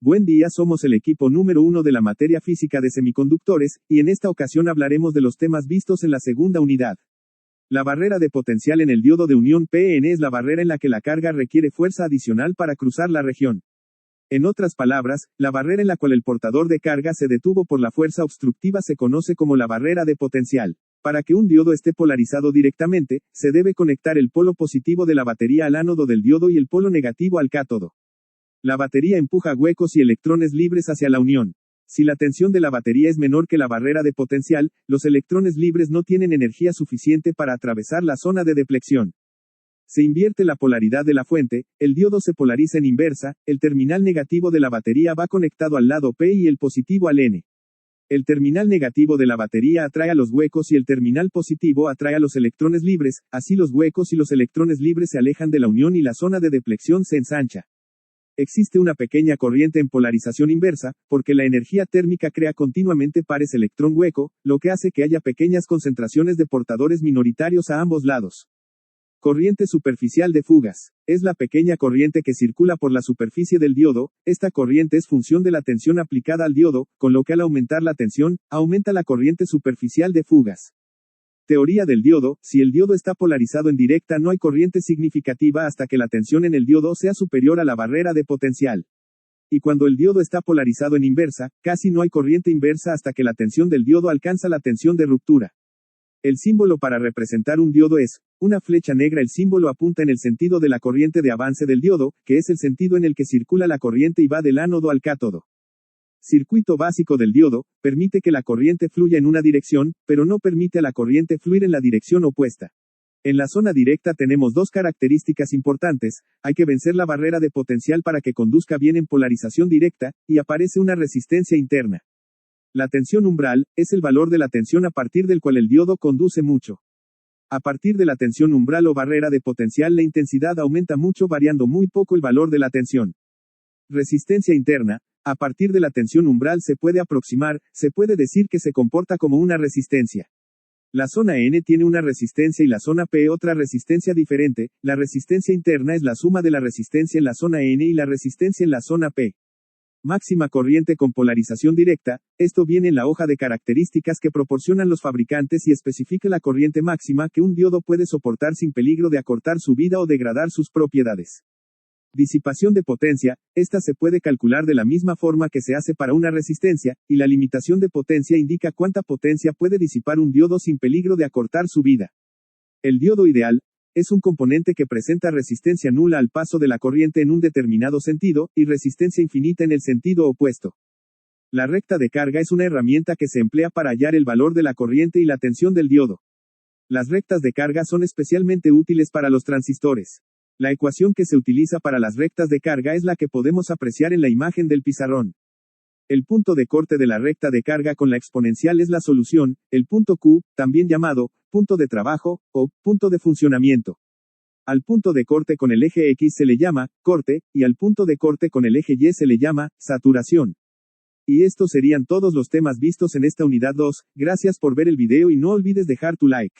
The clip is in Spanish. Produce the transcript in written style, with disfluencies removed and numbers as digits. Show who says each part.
Speaker 1: Buen día, somos el equipo número 1 de la materia física de semiconductores, y en esta ocasión hablaremos de los temas vistos en la segunda unidad. La barrera de potencial en el diodo de unión PN es la barrera en la que la carga requiere fuerza adicional para cruzar la región. En otras palabras, la barrera en la cual el portador de carga se detuvo por la fuerza obstructiva se conoce como la barrera de potencial. Para que un diodo esté polarizado directamente, se debe conectar el polo positivo de la batería al ánodo del diodo y el polo negativo al cátodo. La batería empuja huecos y electrones libres hacia la unión. Si la tensión de la batería es menor que la barrera de potencial, los electrones libres no tienen energía suficiente para atravesar la zona de deflexión. Se invierte la polaridad de la fuente, el diodo se polariza en inversa, el terminal negativo de la batería va conectado al lado P y el positivo al N. El terminal negativo de la batería atrae a los huecos y el terminal positivo atrae a los electrones libres, así los huecos y los electrones libres se alejan de la unión y la zona de deflexión se ensancha. Existe una pequeña corriente en polarización inversa, porque la energía térmica crea continuamente pares electrón-hueco, lo que hace que haya pequeñas concentraciones de portadores minoritarios a ambos lados. Corriente superficial de fugas. Es la pequeña corriente que circula por la superficie del diodo. Esta corriente es función de la tensión aplicada al diodo, con lo que al aumentar la tensión, aumenta la corriente superficial de fugas. Teoría del diodo: si el diodo está polarizado en directa no hay corriente significativa hasta que la tensión en el diodo sea superior a la barrera de potencial. Y cuando el diodo está polarizado en inversa, casi no hay corriente inversa hasta que la tensión del diodo alcanza la tensión de ruptura. El símbolo para representar un diodo es una flecha negra. El símbolo apunta en el sentido de la corriente de avance del diodo, que es el sentido en el que circula la corriente y va del ánodo al cátodo. Circuito básico del diodo: permite que la corriente fluya en una dirección, pero no permite a la corriente fluir en la dirección opuesta. En la zona directa tenemos dos características importantes: hay que vencer la barrera de potencial para que conduzca bien en polarización directa, y aparece una resistencia interna. La tensión umbral es el valor de la tensión a partir del cual el diodo conduce mucho. A partir de la tensión umbral o barrera de potencial la intensidad aumenta mucho variando muy poco el valor de la tensión. Resistencia interna: a partir de la tensión umbral se puede decir que se comporta como una resistencia. La zona N tiene una resistencia y la zona P otra resistencia diferente. La resistencia interna es la suma de la resistencia en la zona N y la resistencia en la zona P. Máxima corriente con polarización directa: esto viene en la hoja de características que proporcionan los fabricantes y especifica la corriente máxima que un diodo puede soportar sin peligro de acortar su vida o degradar sus propiedades. Disipación de potencia: esta se puede calcular de la misma forma que se hace para una resistencia, y la limitación de potencia indica cuánta potencia puede disipar un diodo sin peligro de acortar su vida. El diodo ideal es un componente que presenta resistencia nula al paso de la corriente en un determinado sentido, y resistencia infinita en el sentido opuesto. La recta de carga es una herramienta que se emplea para hallar el valor de la corriente y la tensión del diodo. Las rectas de carga son especialmente útiles para los transistores. La ecuación que se utiliza para las rectas de carga es la que podemos apreciar en la imagen del pizarrón. El punto de corte de la recta de carga con la exponencial es la solución. El punto Q, también llamado punto de trabajo, o punto de funcionamiento. Al punto de corte con el eje X se le llama corte, y al punto de corte con el eje Y se le llama saturación. Y estos serían todos los temas vistos en esta unidad 2. Gracias por ver el video y no olvides dejar tu like.